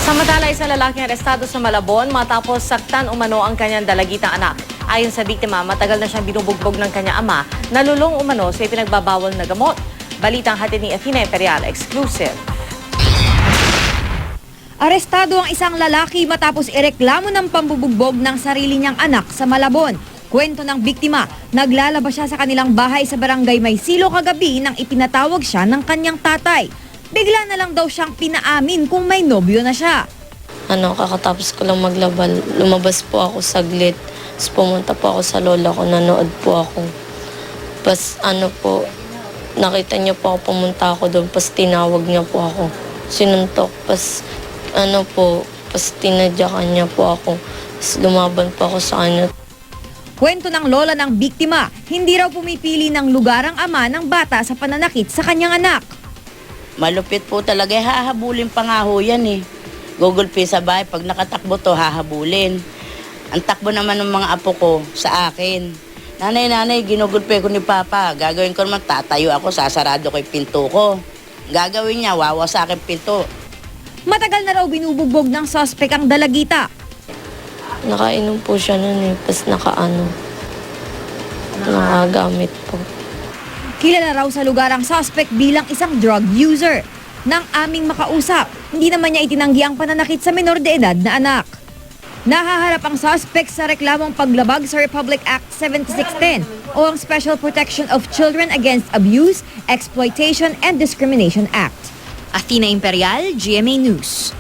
Samantala, isang lalaking arestado sa Malabon matapos saktan umano ang kanyang dalagitang anak. Ayon sa biktima, matagal na siyang binubugbog ng kanyang ama, nalulong umano sa ipinagbabawal na gamot. Balitang hatid ni Athena Imperial, exclusive. Arestado ang isang lalaki matapos ireklamo ng pambubugbog ng sarili niyang anak sa Malabon. Kwento ng biktima, naglalaba siya sa kanilang bahay sa barangay Maysilo kagabi nang ipinatawag siya ng kanyang tatay. Bigla na lang daw siyang pinaamin kung may nobyo na siya. Kakatapos ko lang maglaba, lumabas po ako saglit. Tapos pumunta po ako sa lola ko, nanood po ako. Pas nakita niya po ako, pumunta ako doon, pas tinawag niya po ako. Sinuntok, pas tinadyakan niya po ako. Pas lumaban po ako sa kanya. Kwento ng lola ng biktima, hindi raw pumipili ng lugar ang ama ng bata sa pananakit sa kanyang anak. Malupit po talaga, hahabulin pa nga ho yan eh. Google Pay sa bahay, pag nakatakbo to, hahabulin. Ang takbo naman ng mga apo ko sa akin. Nanay, ginugol Pay ko ni Papa. Gagawin ko naman, tatayo ako, sasarado ko yung pinto ko. Gagawin niya, wawa sa akin pinto. Matagal na raw binubugbog ng suspect ang dalagita. Nakainom po siya nun eh, pas nakagamit po. Kilala raw sa lugar ang suspect bilang isang drug user. Nang aming makausap, hindi naman niya itinanggi ang pananakit sa menor de edad na anak. Nahaharap ang suspect sa reklamong paglabag sa Republic Act 7610 o ang Special Protection of Children Against Abuse, Exploitation and Discrimination Act. Athena Imperial, GMA News.